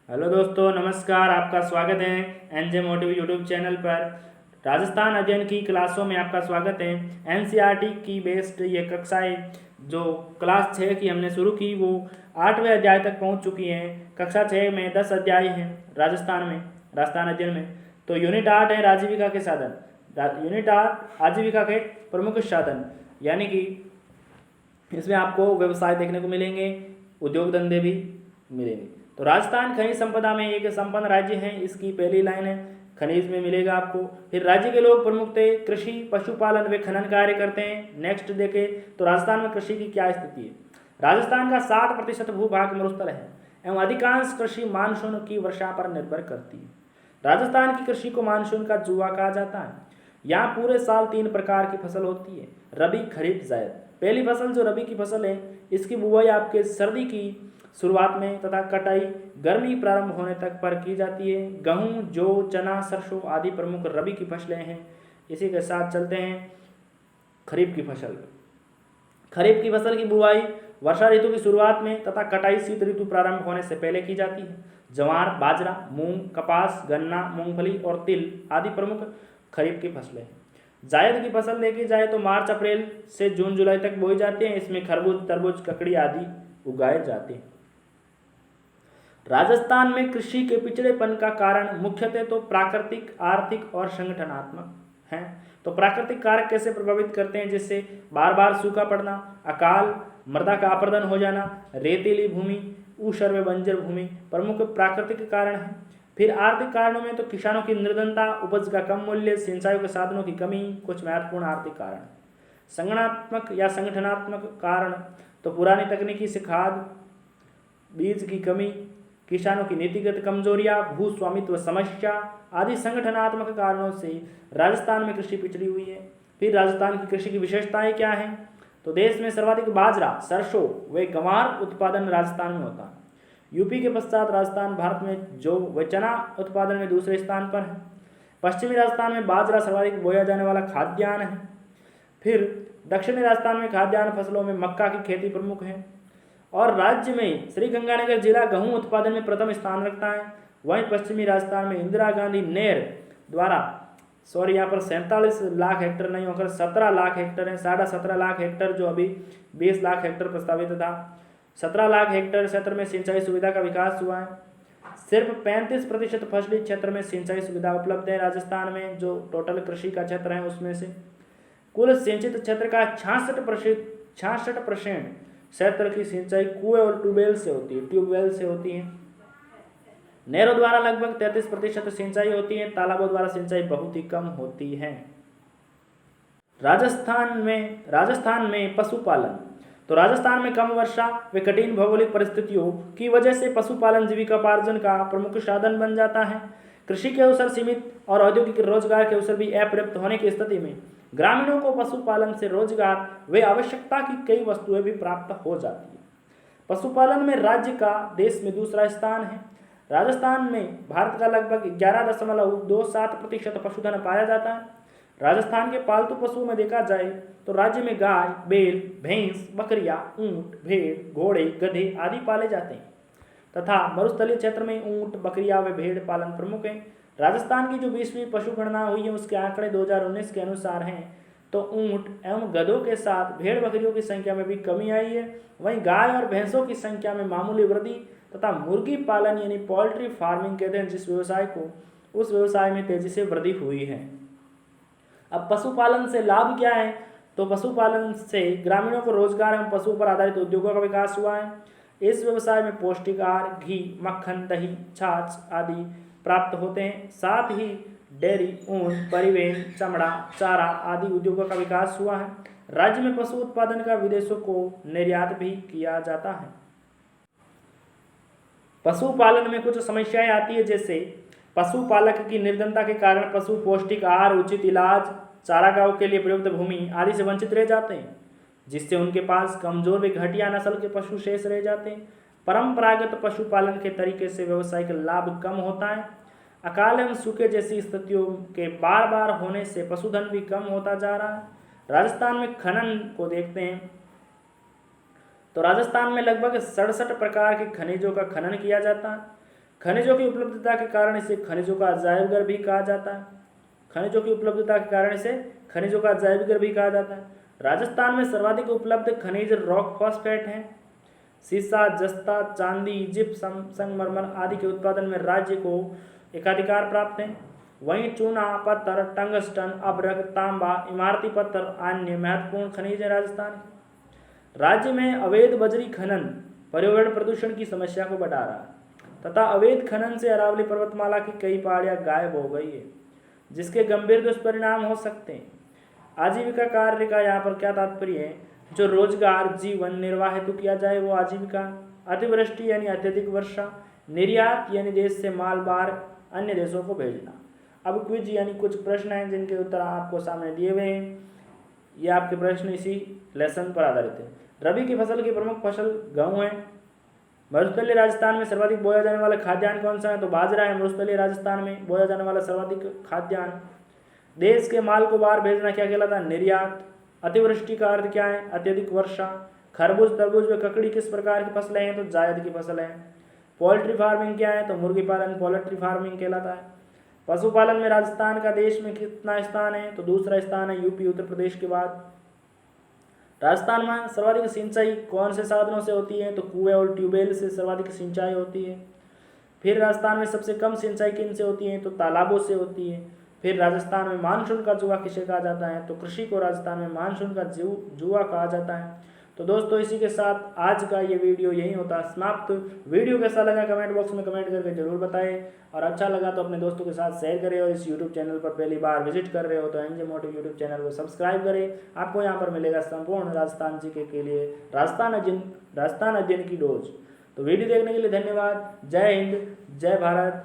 Hello दोस्तों, नमस्कार। आपका स्वागत है एनजे मोटिव यूट्यूब चैनल पर। राजस्थान अध्ययन की क्लासों में आपका स्वागत है। एनसीईआरटी की बेस्ड ये कक्षाएं जो क्लास 6 की हमने शुरू की वो 8वें अध्याय तक पहुंच चुकी हैं। कक्षा 6 में 10 अध्याय हैं राजस्थान अध्ययन में। तो यूनिट 8 है आजीविका के साधन। यूनिट 8 आजीविका के प्रमुख साधन, यानी कि इसमें आपको व्यवसाय देखने को मिलेंगे, उद्योग धंधे भी मिलेंगे। तो राजस्थान खनिज संपदा में एक संपन्न राज्य है। इसकी पहली लाइन है खनिज में मिलेगा आपको। फिर राज्य के लोग प्रमुखतः कृषि, पशुपालन व खनन कार्य करते हैं। नेक्स्ट देखे तो राजस्थान में कृषि की क्या स्थिति है। राजस्थान का 60% भूभाग मरुस्थल है एवं अधिकांश कृषि मानसून की वर्षा पर निर्भर करती है। राजस्थान की कृषि को मानसून का जुआ कहा जाता है। यहाँ पूरे साल 3 प्रकार की फसल होती है, रबी, खरीफ, जायद। पहली फसल जो रबी की फसल है, इसकी बुआई आपके सर्दी की शुरुआत में तथा कटाई गर्मी प्रारंभ होने तक पर की जाती है। गेहूं, जौ, चना, सरसों आदि प्रमुख रबी की फसलें हैं। इसी के साथ चलते हैं खरीफ की फसल। खरीफ की फसल की बुआई वर्षा ऋतु की शुरुआत में तथा कटाई शीत ऋतु प्रारंभ होने से पहले की जाती है। ज्वार, बाजरा, मूंग, कपास, गन्ना, मूंगफली और तिल आदि प्रमुख खरीफ की फसलें हैं। जायद की फसल देखी जाए तो मार्च अप्रैल से जून जुलाई तक बोई जाती है। इसमें खरबूज, तरबूज, ककड़ी आदि उगाए जाते हैं। राजस्थान में कृषि के पिछड़ेपन का कारण मुख्यतः तो प्राकृतिक, आर्थिक और संगठनात्मक हैं। तो प्राकृतिक कारक कैसे प्रभावित करते हैं, जिससे बार बार सूखा पड़ना, अकाल, मृदा का अपरदन हो जाना, रेतीली भूमि, ऊसर व बंजर भूमि प्रमुख प्राकृतिक कारण हैं। फिर आर्थिक कारणों में तो किसानों की निर्धनता, उपज का कम मूल्य, सिंचाई के साधनों की कमी कुछ महत्वपूर्ण आर्थिक कारण। संगठनात्मक या संगठनात्मक कारण तो पुरानी तकनीकी से खाद, बीज की कमी, किसानों की नीतिगत कमजोरियां, भू स्वामित्व समस्या आदि संगठनात्मक कारणों से राजस्थान में कृषि पिछड़ी हुई है। फिर राजस्थान की कृषि की विशेषताएं क्या हैं, तो देश में सर्वाधिक बाजरा, सरसों व गंवार उत्पादन राजस्थान में होता है। यूपी के पश्चात राजस्थान भारत में जौ व चना उत्पादन में दूसरे स्थान पर है। पश्चिमी राजस्थान में बाजरा सर्वाधिक बोया जाने वाला खाद्यान्न है। फिर दक्षिणी राजस्थान में खाद्यान्न फसलों में मक्का की खेती प्रमुख है। और राज्य में श्रीगंगानगर जिला गेहूं उत्पादन में प्रथम स्थान रखता है। वहीं पश्चिमी राजस्थान में इंदिरा गांधी नहर द्वारा यहाँ पर 47 लाख हेक्टेयर नहीं होकर 17 लाख हेक्टेयर है। 17.5 लाख हेक्टेयर जो अभी 20 लाख हेक्टेयर प्रस्तावित था। 17 लाख हेक्टेयर क्षेत्र में सिंचाई सुविधा का विकास हुआ है। सिर्फ 35% फसली क्षेत्र में सिंचाई सुविधा उपलब्ध है राजस्थान में, जो टोटल कृषि का क्षेत्र है उसमें से। कुल सिंचित क्षेत्र का 66% क्षेत्र की सिंचाई कुएं और ट्यूबवेल से होती है। नहरों द्वारा लगभग 33% सिंचाई होती है। तालाबों द्वारा सिंचाई बहुत ही कम होती है। राजस्थान में पशुपालन। तो राजस्थान में कम वर्षा व कठिन भौगोलिक परिस्थितियों की वजह से पशुपालन जीविकोपार्जन का प्रमुख साधन बन जाता है। कृषि के अवसर सीमित और औद्योगिक रोजगार के अवसर भी अपर्याप्त होने की स्थिति में ग्रामीणों को पशुपालन से रोजगार व आवश्यकता की कई वस्तुएं भी प्राप्त हो जाती है। पशुपालन में राज्य का देश में दूसरा स्थान है। राजस्थान में भारत का लगभग 11.27% पशुधन पाया जाता है। राजस्थान के पालतू पशुओं में देखा जाए तो राज्य में गाय, बैल, भैंस, बकरियां, ऊंट, भेड़, घोड़े, गधे आदि पाले जाते हैं तथा मरुस्थलीय क्षेत्र में ऊंट, बकरियां व भेड़ पालन प्रमुख है। राजस्थान की जो 20वीं पशु गणना हुई है उसके आंकड़े 2019 के अनुसार हैं तो ऊंट एवं गधों के साथ भेड़ बकरियों की संख्या में भी कमी आई है। वहीं गाय और भैंसों की संख्या में मामूली वृद्धि तथा मुर्गी पालन यानी पोल्ट्री फार्मिंग कहते हैं जिस व्यवसाय को, उस व्यवसाय में तेजी से वृद्धि हुई है। अब पशुपालन से लाभ क्या है, तो पशुपालन से ग्रामीणों को रोजगार एवं पशुओं पर आधारित उद्योगों का विकास हुआ है। इस व्यवसाय में पौष्टिक आहार, घी, मक्खन, दही, छाछ आदि प्राप्त होते हैं। साथ ही डेयरी, ऊन, परिवहन, चमड़ा, चारा आदि उद्योगों का विकास हुआ है। राज्य में पशु उत्पादन का विदेशों को निर्यात भी किया जाता है। पशुपालन में कुछ समस्याएं आती है, जैसे पशुपालक की निर्धनता के कारण पशु पौष्टिक आहार, उचित इलाज, चारागाहों के लिए प्रयुक्त भूमि आदि से वंचित रह जाते हैं, जिससे उनके पास कमजोर व घटिया नस्ल के पशु शेष रह जाते हैं। परंपरागत पशुपालन के तरीके से व्यवसायिक लाभ कम होता है। अकाल एवं सूखे जैसी स्थितियों के बार बार होने से पशुधन भी कम होता जा रहा है। राजस्थान में खनन को देखते हैं तो राजस्थान में लगभग 67 प्रकार के खनिजों का खनन किया जाता है। खनिजों की उपलब्धता के कारण इसे खनिजों का अजायब घर भी कहा जाता है। खनिजों की उपलब्धता के कारण इसे खनिजों का अजायब घर भी कहा जाता है। राजस्थान में सर्वाधिक उपलब्ध खनिज रॉक फॉस्फेट हैं। सीसा, जस्ता, चांदी, जिप्सम, संगमरमर आदि के उत्पादन में राज्य को एकाधिकार प्राप्त है। वहीं चूना, पत्थर, टंगस्टन, अभ्रक, तांबा, इमारती पत्थर अन्य महत्वपूर्ण खनिज है राजस्थान के। राज्य में अवैध बजरी खनन पर्यावरण प्रदूषण की समस्या को बढ़ा रहा है तथा अवैध खनन से अरावली पर्वतमाला की कई पहाड़ियां गायब हो गई है, जिसके गंभीर दुष्परिणाम हो सकते हैं। आजीविका कार्य का यहाँ पर क्या तात्पर्य है? जो रोजगार जीवन निर्वाह हेतु किया जाए वो आजीविका। अतिवृष्टि यानी अत्यधिक वर्षा। निर्यात यानी देश से माल बाहर अन्य देशों को भेजना। अब क्विज यानी कुछ प्रश्न हैं जिनके उत्तर आपको सामने दिए हुए हैं। ये आपके प्रश्न इसी लेसन पर आधारित है। रबी की फसल की प्रमुख फसल गेहूं है। मरुस्थलीय राजस्थान में सर्वाधिक बोया जाने वाला खाद्यान्न कौन सा है? तो बाजरा है। मरुस्थलीय राजस्थान में बोया जाने वाला सर्वाधिक खाद्यान्न। देश के माल को बाहर भेजना क्या कहलाता है? निर्यात। अतिवृष्टि का अर्थ क्या है? अत्यधिक वर्षा। खरबूज, तरबूज व ककड़ी किस प्रकार की फसलें हैं? तो जायद की फसल है। पोल्ट्री फार्मिंग क्या है? तो मुर्गी पालन पोल्ट्री फार्मिंग कहलाता है। पशुपालन में राजस्थान का देश में कितना स्थान है? तो दूसरा स्थान है, यूपी उत्तर प्रदेश के बाद। राजस्थान में सर्वाधिक सिंचाई कौन से साधनों से होती है? तो कुएं और ट्यूबवेल से सर्वाधिक सिंचाई होती है। फिर राजस्थान में सबसे कम सिंचाई किन से होती है? तो तालाबों से होती है। फिर राजस्थान में मानसून का जुआ किसे कहा जाता है? तो कृषि को राजस्थान में मानसून का जुआ कहा जाता है। तो दोस्तों इसी के साथ आज का ये वीडियो यही होता है समाप्त। वीडियो कैसा लगा कमेंट बॉक्स में कमेंट करके जरूर बताएं और अच्छा लगा तो अपने दोस्तों के साथ शेयर करें और इस यूट्यूब चैनल पर पहली बार विजिट कर रहे हो तो एनजे मोटिव यूट्यूब चैनल को सब्सक्राइब करें। आपको यहाँ पर मिलेगा संपूर्ण राजस्थान जीके के लिए राजस्थान अध्ययन की डोज। तो वीडियो देखने के लिए धन्यवाद। जय हिंद, जय भारत,